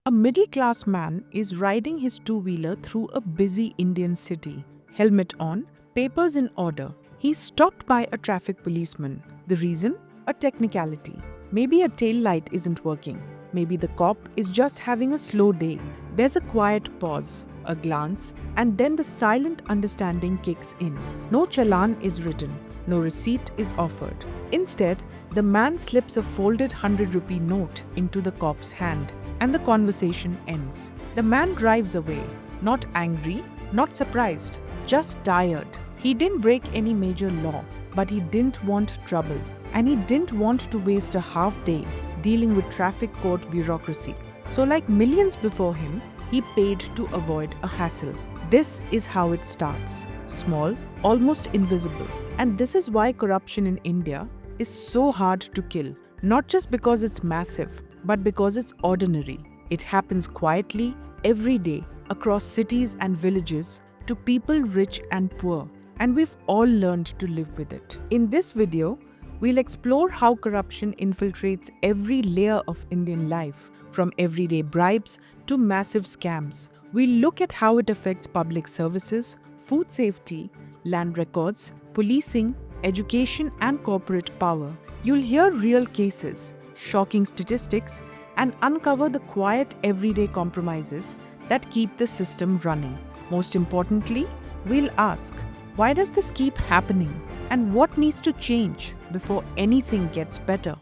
A middle-class man is riding his two-wheeler through a busy Indian city. Helmet on, papers in order. He's stopped by a traffic policeman. The reason? A technicality. Maybe a tail light isn't working. Maybe the cop is just having a slow day. There's a quiet pause, a glance, and then the silent understanding kicks in. No challan is written. No receipt is offered. Instead, the man slips a folded 100-rupee note into the cop's hand, and the conversation ends. The man drives away, not angry, not surprised, just tired. He didn't break any major law, but he didn't want trouble, and he didn't want to waste a half day dealing with traffic court bureaucracy. So like millions before him, he paid to avoid a hassle. This is how it starts. Small, almost invisible. And this is why corruption in India is so hard to kill. Not just because it's massive, but because it's ordinary. It happens quietly, every day, across cities and villages, to people rich and poor. And we've all learned to live with it. In this video, we'll explore how corruption infiltrates every layer of Indian life, from everyday bribes to massive scams. We'll look at how it affects public services, food safety, land records, policing, education, and corporate power. You'll hear real cases, shocking statistics, and uncover the quiet everyday compromises that keep the system running. Most importantly, we'll ask, why does this keep happening? And what needs to change before anything gets better?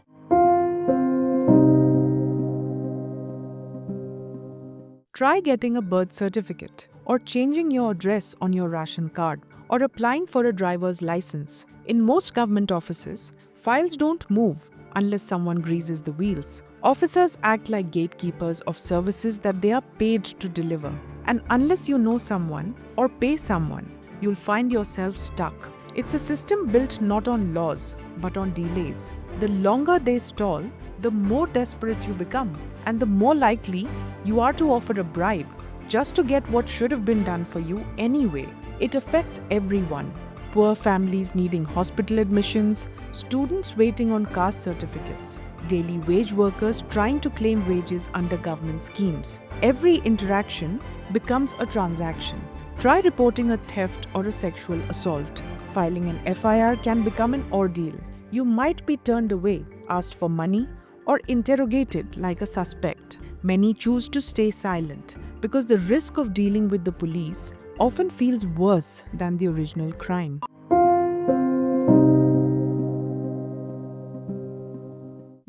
Try getting a birth certificate, or changing your address on your ration card, or applying for a driver's license. In most government offices, files don't move unless someone greases the wheels. Officers act like gatekeepers of services that they are paid to deliver. And unless you know someone or pay someone, you'll find yourself stuck. It's a system built not on laws, but on delays. The longer they stall, the more desperate you become, and the more likely you are to offer a bribe just to get what should have been done for you anyway. It affects everyone. Poor families needing hospital admissions, students waiting on caste certificates, daily wage workers trying to claim wages under government schemes. Every interaction becomes a transaction. Try reporting a theft or a sexual assault. Filing an FIR can become an ordeal. You might be turned away, asked for money, or interrogated like a suspect. Many choose to stay silent because the risk of dealing with the police often feels worse than the original crime.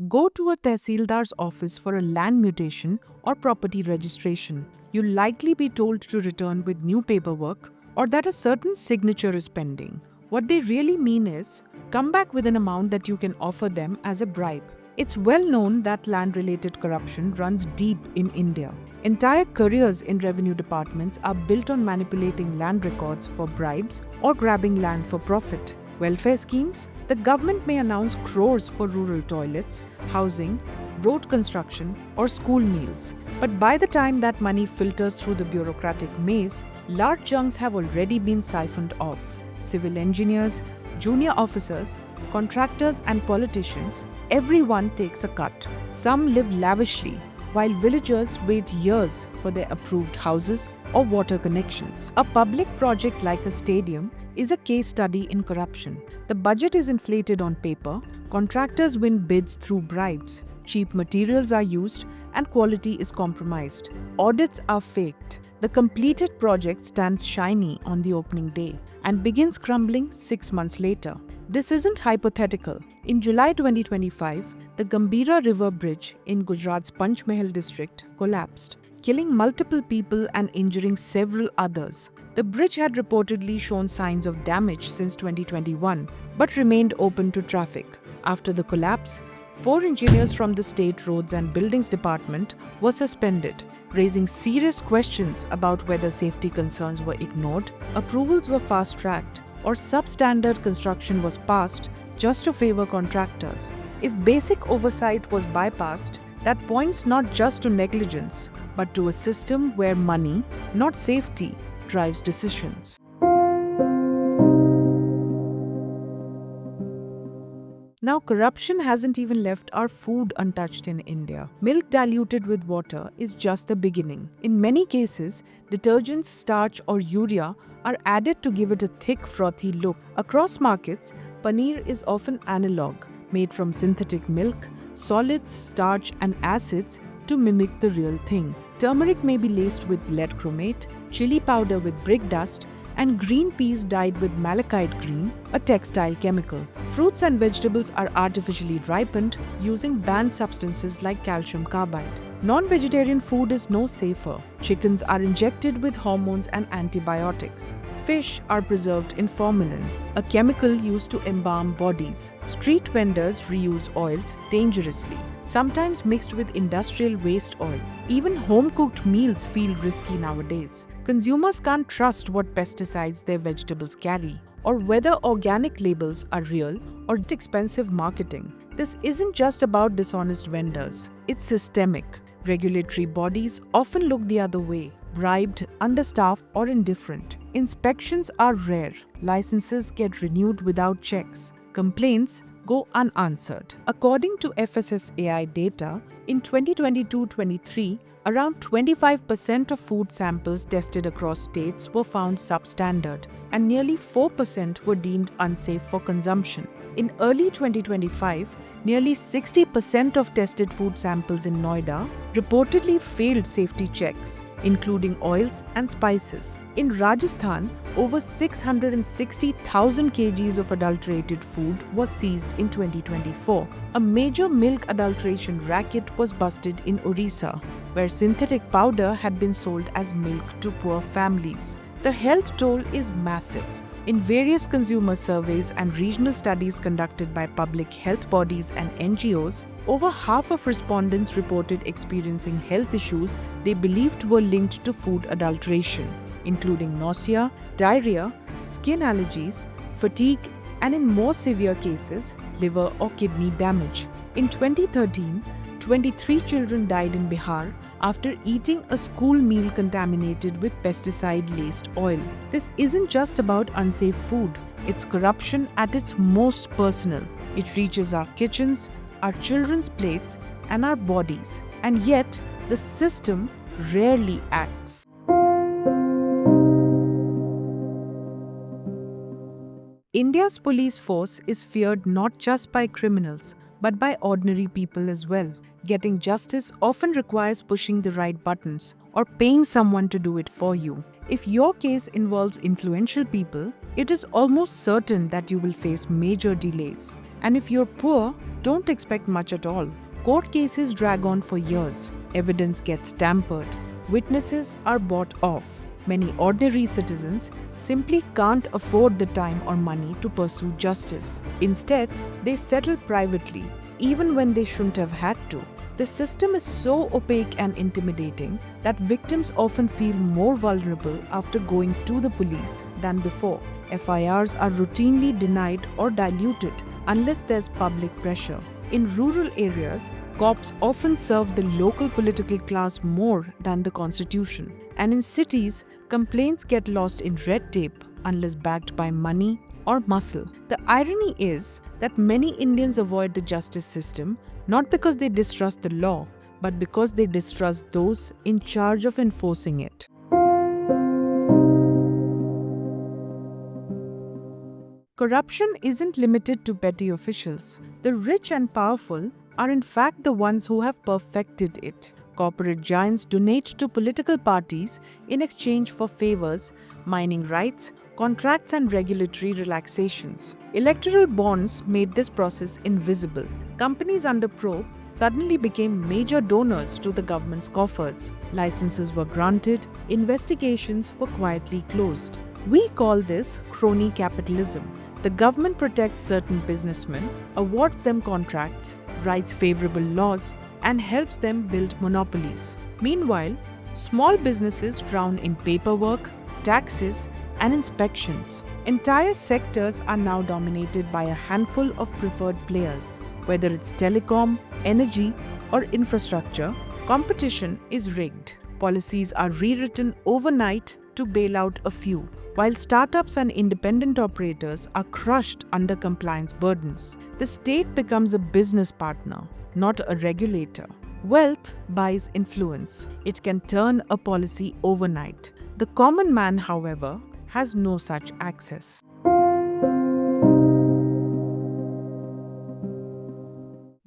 Go to a tehsildar's office for a land mutation or property registration. You'll likely be told to return with new paperwork or that a certain signature is pending. What they really mean is, come back with an amount that you can offer them as a bribe. It's well known that land-related corruption runs deep in India. Entire careers in revenue departments are built on manipulating land records for bribes or grabbing land for profit. Welfare schemes? The government may announce crores for rural toilets, housing, road construction, or school meals. But by the time that money filters through the bureaucratic maze, large chunks have already been siphoned off. Civil engineers, junior officers, contractors, and politicians, everyone takes a cut. Some live lavishly, while villagers wait years for their approved houses or water connections. A public project like a stadium is a case study in corruption. The budget is inflated on paper, contractors win bids through bribes, cheap materials are used, and quality is compromised. Audits are faked. The completed project stands shiny on the opening day and begins crumbling 6 months later. This isn't hypothetical. In July 2025, the Gambhira River Bridge in Gujarat's Panchmahal district collapsed, killing multiple people and injuring several others. The bridge had reportedly shown signs of damage since 2021, but remained open to traffic. After the collapse, 4 engineers from the State Roads and Buildings Department were suspended, raising serious questions about whether safety concerns were ignored, approvals were fast-tracked, or substandard construction was passed just to favor contractors. If basic oversight was bypassed, that points not just to negligence, but to a system where money, not safety, drives decisions. Now, corruption hasn't even left our food untouched in India. Milk diluted with water is just the beginning. In many cases, detergents, starch, or urea are added to give it a thick, frothy look. Across markets, paneer is often analog, made from synthetic milk, solids, starch, and acids to mimic the real thing. Turmeric may be laced with lead chromate, chili powder with brick dust, and green peas dyed with malachite green, a textile chemical. Fruits and vegetables are artificially ripened using banned substances like calcium carbide. Non-vegetarian food is no safer. Chickens are injected with hormones and antibiotics. Fish are preserved in formalin, a chemical used to embalm bodies. Street vendors reuse oils dangerously, sometimes mixed with industrial waste oil. Even home-cooked meals feel risky nowadays. Consumers can't trust what pesticides their vegetables carry, or whether organic labels are real or just expensive marketing. This isn't just about dishonest vendors, it's systemic. Regulatory bodies often look the other way, bribed, understaffed, or indifferent. Inspections are rare, licenses get renewed without checks, complaints go unanswered. According to FSSAI data, in 2022-23, around 25% of food samples tested across states were found substandard, and nearly 4% were deemed unsafe for consumption. In early 2025, nearly 60% of tested food samples in Noida reportedly failed safety checks, including oils and spices. In Rajasthan, over 660,000 kgs of adulterated food was seized in 2024. A major milk adulteration racket was busted in Orissa, where synthetic powder had been sold as milk to poor families. The health toll is massive. In various consumer surveys and regional studies conducted by public health bodies and NGOs, over half of respondents reported experiencing health issues they believed were linked to food adulteration, including nausea, diarrhea, skin allergies, fatigue, and in more severe cases, liver or kidney damage. In 2013, 23 children died in Bihar after eating a school meal contaminated with pesticide-laced oil. This isn't just about unsafe food, it's corruption at its most personal. It reaches our kitchens, our children's plates, and our bodies. And yet, the system rarely acts. India's police force is feared not just by criminals, but by ordinary people as well. Getting justice often requires pushing the right buttons or paying someone to do it for you. If your case involves influential people, it is almost certain that you will face major delays. And if you're poor, don't expect much at all. Court cases drag on for years. Evidence gets tampered. Witnesses are bought off. Many ordinary citizens simply can't afford the time or money to pursue justice. Instead, they settle privately, even when they shouldn't have had to. The system is so opaque and intimidating that victims often feel more vulnerable after going to the police than before. FIRs are routinely denied or diluted unless there's public pressure. In rural areas, cops often serve the local political class more than the constitution. And in cities, complaints get lost in red tape unless backed by money or muscle. The irony is that many Indians avoid the justice system not because they distrust the law, but because they distrust those in charge of enforcing it. Corruption isn't limited to petty officials. The rich and powerful are in fact the ones who have perfected it. Corporate giants donate to political parties in exchange for favors, mining rights, contracts, and regulatory relaxations. Electoral bonds made this process invisible. Companies under probe suddenly became major donors to the government's coffers. Licenses were granted, investigations were quietly closed. We call this crony capitalism. The government protects certain businessmen, awards them contracts, writes favorable laws, and helps them build monopolies. Meanwhile, small businesses drown in paperwork, taxes, and inspections. Entire sectors are now dominated by a handful of preferred players. Whether it's telecom, energy, or infrastructure, competition is rigged. Policies are rewritten overnight to bail out a few, while startups and independent operators are crushed under compliance burdens. The state becomes a business partner, not a regulator. Wealth buys influence. It can turn a policy overnight. The common man, however, has no such access.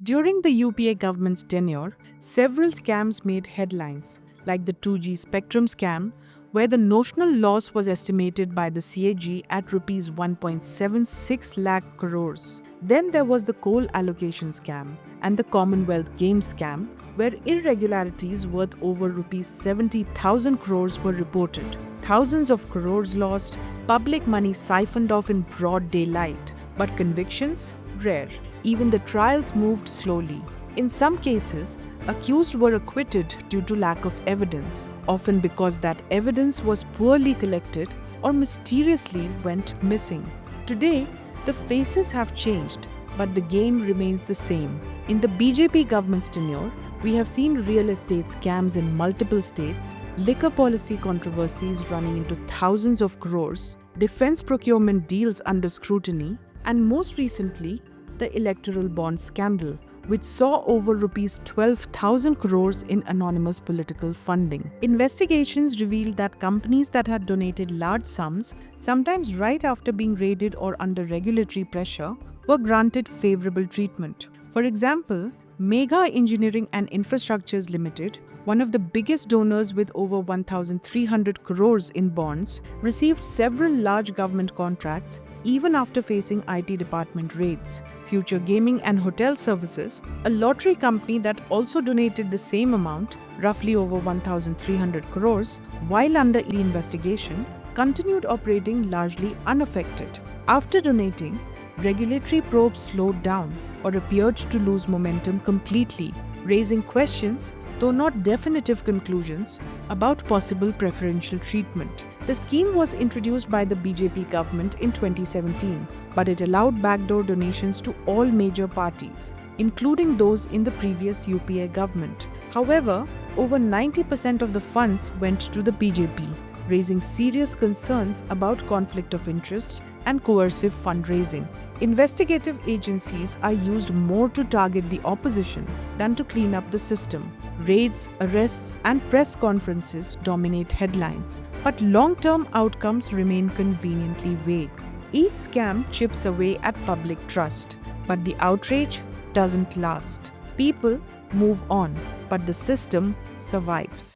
During the UPA government's tenure, several scams made headlines, like the 2G spectrum scam, where the notional loss was estimated by the CAG at Rs 1.76 lakh crores. Then there was the coal allocation scam and the Commonwealth Games scam, where irregularities worth over Rs 70,000 crores were reported. Thousands of crores lost, public money siphoned off in broad daylight, but convictions? Rare. Even the trials moved slowly. In some cases, accused were acquitted due to lack of evidence, often because that evidence was poorly collected or mysteriously went missing. Today, the faces have changed, but the game remains the same. In the BJP government's tenure, we have seen real estate scams in multiple states, liquor policy controversies running into thousands of crores, defense procurement deals under scrutiny, and most recently, the electoral bond scandal, which saw over Rs 12,000 crores in anonymous political funding. Investigations revealed that companies that had donated large sums, sometimes right after being raided or under regulatory pressure, were granted favorable treatment. For example, Mega Engineering and Infrastructures Limited, one of the biggest donors with over 1,300 crores in bonds, received several large government contracts even after facing IT department raids. Future Gaming and Hotel Services, a lottery company that also donated the same amount, roughly over 1,300 crores, while under investigation, continued operating largely unaffected. After donating, regulatory probes slowed down or appeared to lose momentum completely, raising questions, though not definitive conclusions, about possible preferential treatment. The scheme was introduced by the BJP government in 2017, but it allowed backdoor donations to all major parties, including those in the previous UPA government. However, over 90% of the funds went to the BJP, raising serious concerns about conflict of interest and coercive fundraising. Investigative agencies are used more to target the opposition than to clean up the system. Raids, arrests, and press conferences dominate headlines, but long-term outcomes remain conveniently vague. Each scam chips away at public trust, but the outrage doesn't last. People move on, but the system survives.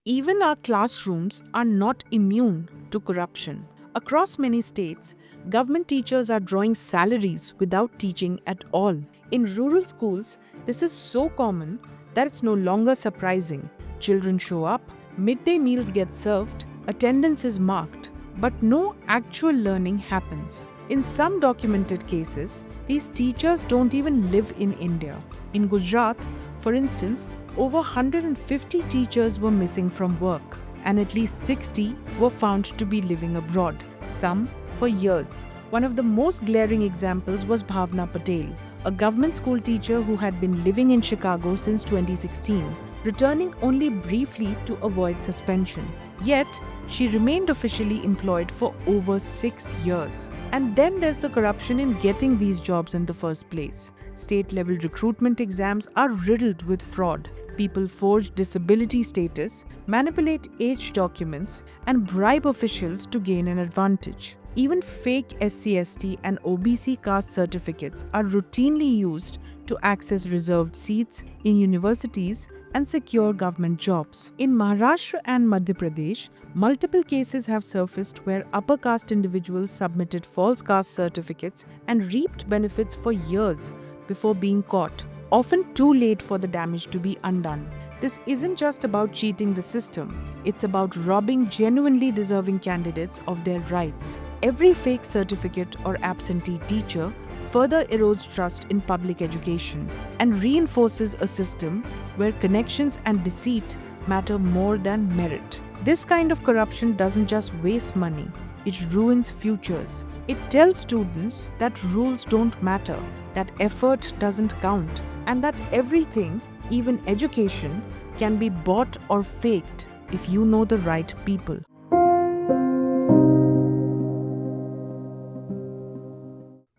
Even our classrooms are not immune to corruption. Across many states, government teachers are drawing salaries without teaching at all. In rural schools, this is so common that it's no longer surprising. Children show up, midday meals get served, attendance is marked, but no actual learning happens. In some documented cases, these teachers don't even live in India. In Gujarat, for instance, over 150 teachers were missing from work, and at least 60 were found to be living abroad, some for years. One of the most glaring examples was Bhavna Patel, a government school teacher who had been living in Chicago since 2016, returning only briefly to avoid suspension. Yet, she remained officially employed for over 6 years. And then there's the corruption in getting these jobs in the first place. State-level recruitment exams are riddled with fraud. People forge disability status, manipulate age documents, and bribe officials to gain an advantage. Even fake SC/ST and OBC caste certificates are routinely used to access reserved seats in universities and secure government jobs. In Maharashtra and Madhya Pradesh, multiple cases have surfaced where upper caste individuals submitted false caste certificates and reaped benefits for years before being caught, often too late for the damage to be undone. This isn't just about cheating the system, it's about robbing genuinely deserving candidates of their rights. Every fake certificate or absentee teacher further erodes trust in public education and reinforces a system where connections and deceit matter more than merit. This kind of corruption doesn't just waste money, it ruins futures. It tells students that rules don't matter, that effort doesn't count, and that everything, even education, can be bought or faked if you know the right people.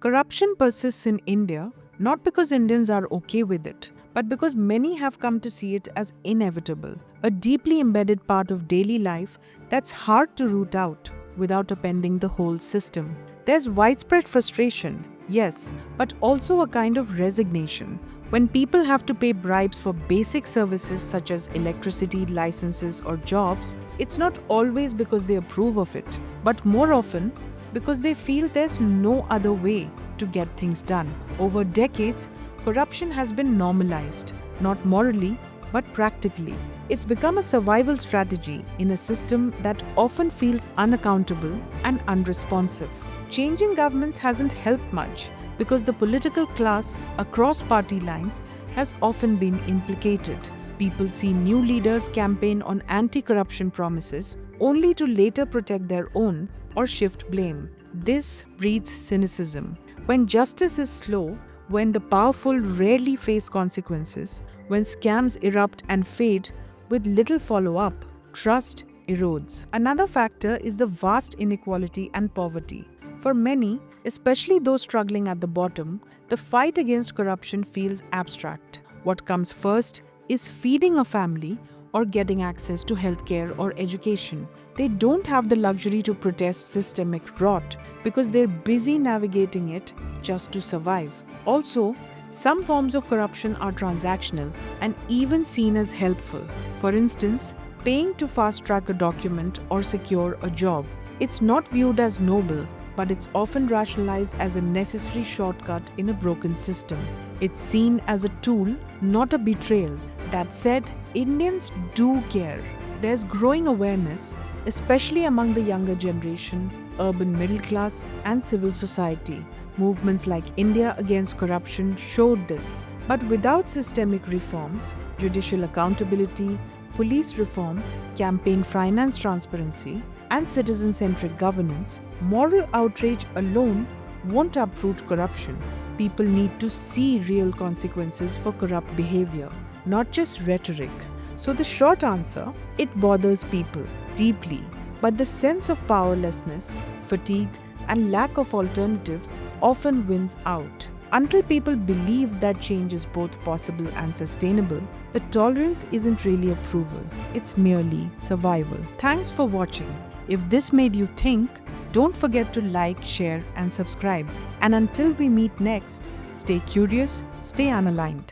Corruption persists in India not because Indians are okay with it, but because many have come to see it as inevitable, a deeply embedded part of daily life that's hard to root out without upending the whole system. There's widespread frustration, yes, but also a kind of resignation. When people have to pay bribes for basic services such as electricity, licenses, or jobs, it's not always because they approve of it, but more often because they feel there's no other way to get things done. Over decades, corruption has been normalized, not morally, but practically. It's become a survival strategy in a system that often feels unaccountable and unresponsive. Changing governments hasn't helped much because the political class across party lines has often been implicated. People see new leaders campaign on anti-corruption promises only to later protect their own or shift blame. This breeds cynicism. When justice is slow, when the powerful rarely face consequences, when scams erupt and fade with little follow-up, trust erodes. Another factor is the vast inequality and poverty. For many, especially those struggling at the bottom, the fight against corruption feels abstract. What comes first is feeding a family or getting access to healthcare or education. They don't have the luxury to protest systemic rot because they're busy navigating it just to survive. Also, some forms of corruption are transactional and even seen as helpful. For instance, paying to fast-track a document or secure a job. It's not viewed as noble, but it's often rationalized as a necessary shortcut in a broken system. It's seen as a tool, not a betrayal. That said, Indians do care. There's growing awareness, especially among the younger generation, urban middle class, and civil society. Movements like India Against Corruption showed this. But without systemic reforms, judicial accountability, police reform, campaign finance transparency, and citizen-centric governance, moral outrage alone won't uproot corruption. People need to see real consequences for corrupt behavior, not just rhetoric. So the short answer, it bothers people deeply, but the sense of powerlessness, fatigue, and lack of alternatives often wins out. Until people believe that change is both possible and sustainable, the tolerance isn't really approval, it's merely survival. Thanks for watching. If this made you think, don't forget to like, share, and subscribe. And until we meet next, stay curious, stay unaligned.